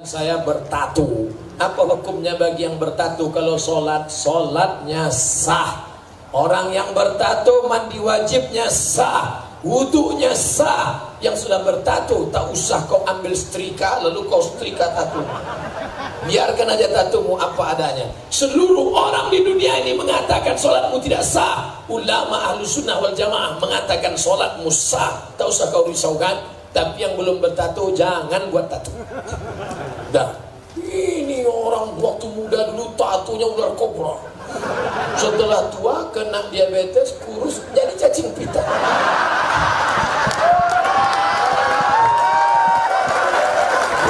Saya bertatu. Apa hukumnya bagi yang bertatu? Kalau sholatnya sah. Orang yang bertatu mandi wajibnya sah, wudunya sah. Yang sudah bertatu tak usah kau ambil setrika lalu kau setrika tatu. Biarkan aja tatumu apa adanya. Seluruh orang di dunia ini mengatakan sholatmu tidak sah. Ulama ahlu sunnah wal jamaah mengatakan sholatmu sah. Tak usah kau risaukan. Tapi yang belum bertatu jangan buat tatu. Dah. Ini orang waktu muda dulu tatunya ular kobra. Setelah tua kena diabetes, kurus jadi cacing pita.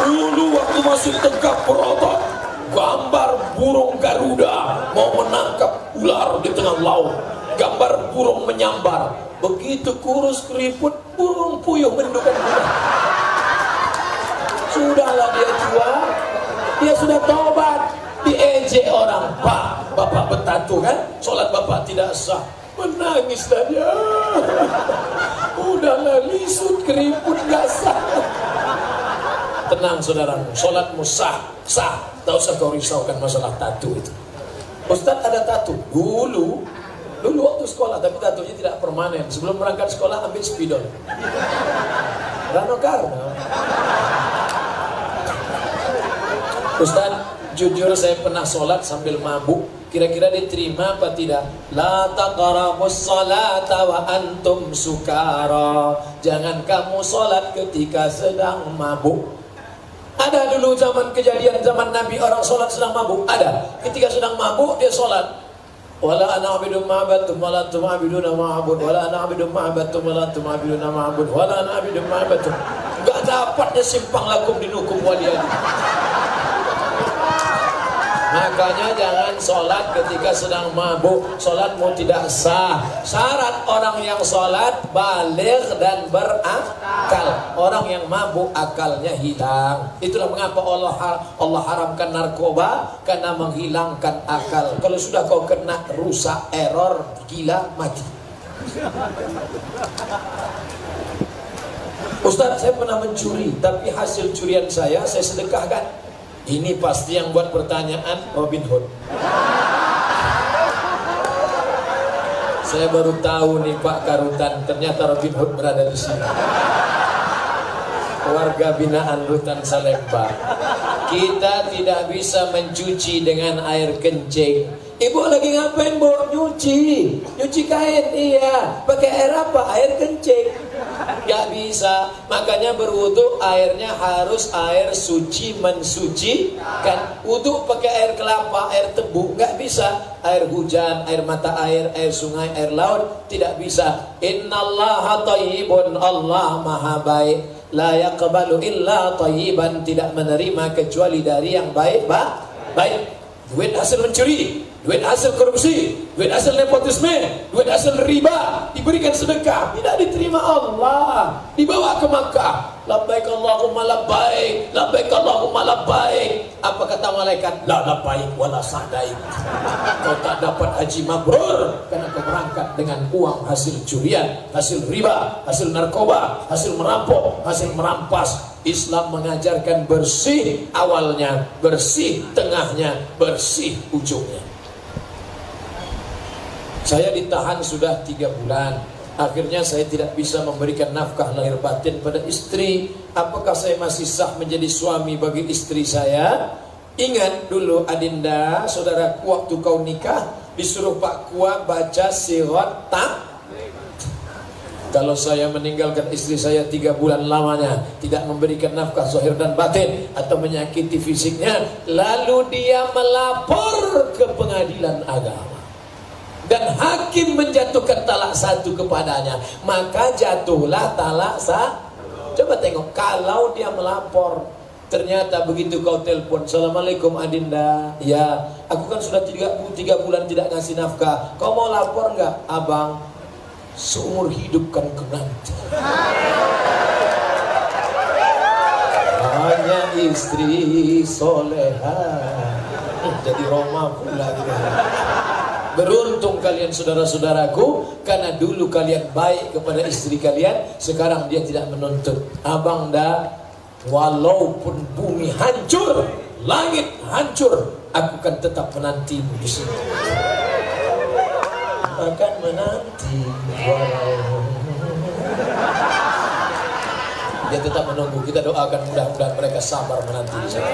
Dulu waktu masih tegak berotot, gambar burung Garuda mau menangkap ular di tengah laut. Gambar burung menyambar. Begitu kurus keriput, burung puyuh mendukan bulan. Sudahlah dia tua, dia sudah tobat. Diejek orang, Pak, bapak bertatu kan? Sholat bapak tidak sah. Menangislah dia. Udahlah lisut keriput gak sah. Tenang saudaramu, sholatmu sah. Tak usah kau risaukan masalah tatu itu. Ustaz ada tatu dulu waktu sekolah, tapi tatunya tidak permanen. Sebelum berangkat sekolah ambil spidol. Rano Karno. Ustaz, jujur saya pernah sholat sambil mabuk. Kira-kira diterima apa tidak? La taqrabus sholata wa antum sukara. Jangan kamu sholat ketika sedang mabuk. Ada dulu kejadian zaman Nabi orang sholat sedang mabuk. Ada. Ketika sedang mabuk dia sholat. Wala ana abidum ma'abattum wala tum'abiduna ma'abud wala ana abidum ma'abattum wala tum'abiduna ma'abud wala ana abidum ma'abattum. Enggak dapatnya simpang lakum dinukum waliyadi. Makanya jangan sholat ketika sedang mabuk. Sholatmu tidak sah. Syarat orang yang sholat baligh dan berakal. Orang yang mabuk akalnya hilang. Itulah mengapa Allah haramkan narkoba, karena menghilangkan akal. Kalau sudah kau kena rusak, error, gila, mati. Ustaz, saya pernah mencuri, tapi hasil curian saya sedekahkan. Ini pasti yang buat pertanyaan Robin Hood. Saya baru tahu nih Pak Karutan, ternyata Robin Hood berada di sini. Warga binaan Rutan Salemba. Kita tidak bisa mencuci dengan air kencing. Ibu lagi ngapain, Bu? Nyuci kain. Iya. Pakai air apa? Air kencing. Gak bisa. Makanya berwudu airnya harus air suci mensucikan. Wudu pakai air kelapa, air tebu, gak bisa. Air hujan, air mata air sungai, air laut, tidak bisa. Innallaha thayyibun, Allah maha baik. La yaqbalu illa thayyiban, tidak menerima kecuali dari yang baik. Baik. Duit hasil mencuri, duit hasil korupsi, duit hasil nepotisme, duit hasil riba diberikan sedekah, tidak diterima Allah. Dibawa ke Makkah. Labbaik Allahumma labbaik, labbaik Allahumma labbaik. Apa kata malaikat? La labbaik wala sa'daik. Kau tak dapat haji mabrur karena kau berangkat dengan uang hasil curian, hasil riba, hasil narkoba, hasil merampok, hasil merampas. Islam mengajarkan bersih awalnya, bersih tengahnya, bersih ujungnya. Saya ditahan sudah 3 bulan. Akhirnya saya tidak bisa memberikan nafkah lahir batin pada istri. Apakah saya masih sah menjadi suami bagi istri saya? Ingat dulu Adinda, saudaraku, waktu kau nikah disuruh Pak Kua baca sirat tak. Kalau saya meninggalkan istri saya 3 bulan lamanya, tidak memberikan nafkah zahir dan batin, atau menyakiti fisiknya, lalu dia melapor ke pengadilan agama, dan hakim menjatuhkan talak 1 kepadanya, maka jatuhlah talak 1. Coba tengok, kalau dia melapor, ternyata begitu kau telepon, Assalamualaikum Adinda, ya aku kan sudah 3 bulan tidak ngasih nafkah, kau mau lapor nggak? Abang, seumur hidup kan ke nanti. Hanya istri soleha. Jadi Roma pula gitu. Beruntung kalian saudara-saudaraku, karena dulu kalian baik kepada istri kalian, sekarang dia tidak menuntut. Abang dah Walaupun bumi hancur, langit hancur, aku kan tetap menantimu di sini. Akan menanti dia tetap menunggu. Kita doakan mudah-mudahan mereka sabar menanti di sana.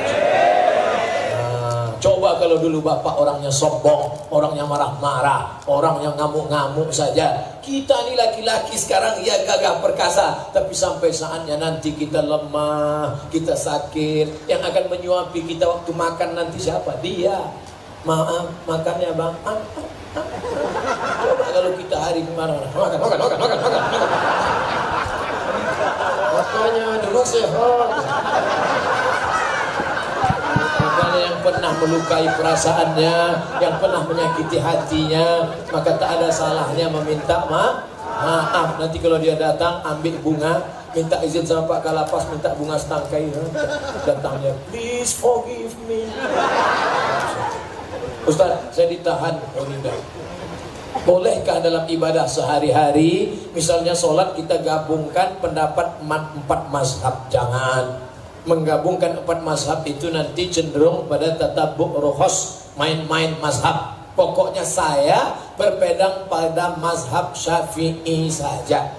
Coba kalau dulu bapak orangnya sombong, orangnya marah-marah, orang yang ngamuk-ngamuk saja. Kita ini laki-laki sekarang ya gagah perkasa, tapi sampai saatnya nanti kita lemah, kita sakit. Yang akan menyuapi kita waktu makan nanti siapa? Dia. Maaf, makannya bang. Coba kalau kita hari kemarin makan. Makanya dulu sehat. Makanya yang pernah melukai perasaannya, yang pernah menyakiti hatinya, maka tak ada salahnya meminta maaf. Nanti kalau dia datang ambil bunga, minta izin sama Pak Kalapas, minta bunga setangkai. Datangnya, please forgive me. Ustaz, saya ditahan. Oh tidak. Bolehkah dalam ibadah sehari-hari, misalnya sholat kita gabungkan pendapat 4 mazhab? Jangan. Menggabungkan 4 mazhab itu nanti cenderung pada tatabuk ruhos, main-main mazhab. Pokoknya saya berpegang pada mazhab Syafi'i saja.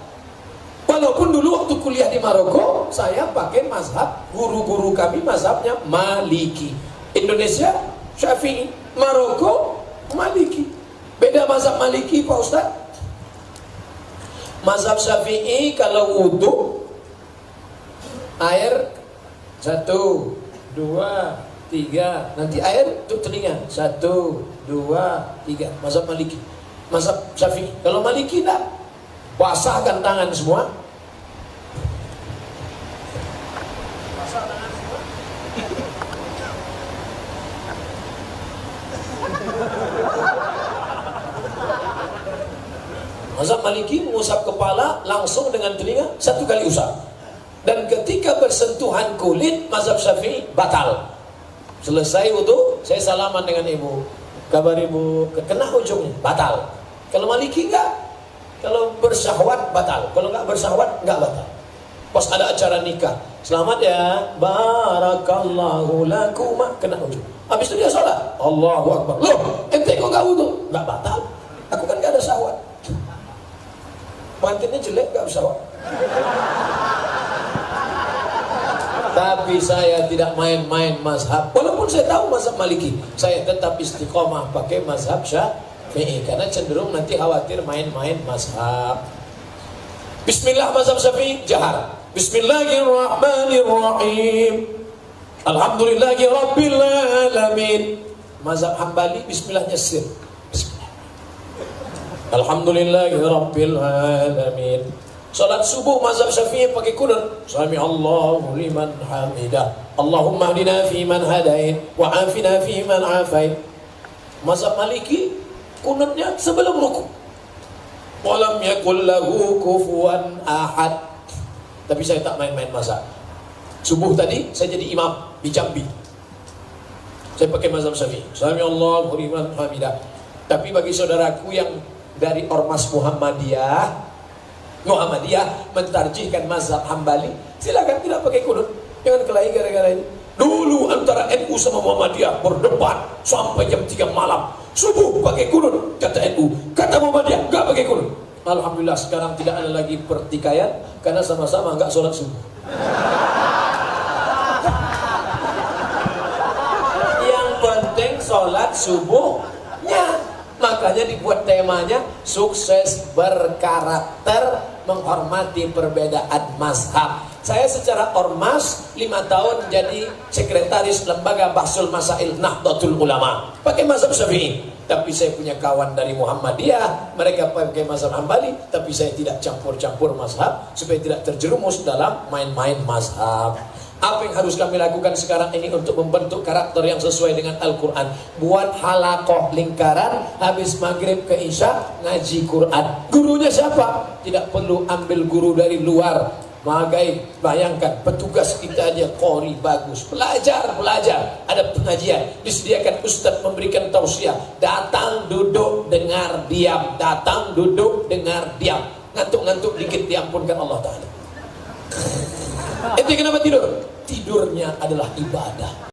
Walaupun dulu waktu kuliah di Maroko, saya pakai mazhab, guru-guru kami mazhabnya Maliki. Indonesia Syafi'i, Maroko Maliki. Beda mazhab Maliki Pak Ustaz. Mazhab Syafi'i kalau wudu air 1, 2, 3, nanti air untuk telinga 1, 2, 3. Mazhab Maliki. Mazhab Syafi'i. Kalau Maliki tak, basahkan tangan semua. Basah tangan semua. Mazhab Maliki mengusap kepala langsung dengan telinga 1 kali usap. Dan ketika bersentuhan kulit, mazhab Syafi'i batal. Selesai wudu, saya salaman dengan ibu. Kabar ibu, kena ujungnya, batal. Kalau Maliki enggak. Kalau bersyahwat batal. Kalau enggak bersyahwat enggak batal. Pas ada acara nikah, selamat ya, barakallahu lakuma, kena ujung. Habis itu dia sholat, Allahu Akbar. Loh, ente kok enggak wudu? Enggak batal. Aku kan enggak ada syahwat. Mantinnya jelek gak bisa. Tapi saya tidak main-main mazhab. Walaupun saya tahu mazhab Maliki, saya tetap istiqomah pakai mazhab Syafi'i. Karena cenderung nanti khawatir main-main mazhab. Bismillah mazhab Syafi'i jahar. Bismillahirrahmanirrahim. Alhamdulillahi rabbil alamin. Mazhab Hambali bismillahnya sir. Alhamdulillahi rabbil alamin. Salat subuh mazhab Syafi'i pakai kunut. Sami Allahu liman hamidah. Allahumma hdina fi man hadait wa afina fi man afait. Mazhab Maliki kunutnya sebelum rukuk. Walam yakul lahu kufuwan ahad. Tapi saya tak main-main mazhab. Subuh tadi saya jadi imam di Jambi. Saya pakai mazhab Syafi'i. Sami Allahu liman hamidah. Tapi bagi saudaraku yang dari Ormas Muhammadiyah mentarjihkan mazhab Hambali, silakan tidak pakai kunut. Jangan kelahi gara-gara ini. Dulu antara NU sama Muhammadiyah berdebat sampai jam 3 malam. Subuh pakai kunut, kata NU. Kata Muhammadiyah, enggak pakai kunut. Alhamdulillah sekarang tidak ada lagi pertikaian karena sama-sama enggak sholat subuh. Yang penting sholat subuhnya. Makanya dibuat temanya sukses berkarakter, menghormati perbedaan mazhab. Saya secara ormas 5 tahun jadi sekretaris lembaga Bahsul Masail Nahdlatul Ulama pakai mazhab Syafi'i. Tapi saya punya kawan dari Muhammadiyah, mereka pakai mazhab Hambali, tapi saya tidak campur-campur mazhab supaya tidak terjerumus dalam main-main mazhab. Apa yang harus kami lakukan sekarang ini untuk membentuk karakter yang sesuai dengan Al-Quran? Buat halakoh lingkaran, habis maghrib ke isya ngaji Quran. Gurunya siapa? Tidak perlu ambil guru dari luar. Magai, bayangkan petugas kita aja qori bagus. Belajar. Ada pengajian, disediakan ustaz memberikan tausiah. Datang, duduk, dengar, diam. Datang, duduk, dengar, diam. Ngantuk-ngantuk dikit diampunkan Allah Ta'ala. Ente kenapa tidur? tidurnya adalah ibadah.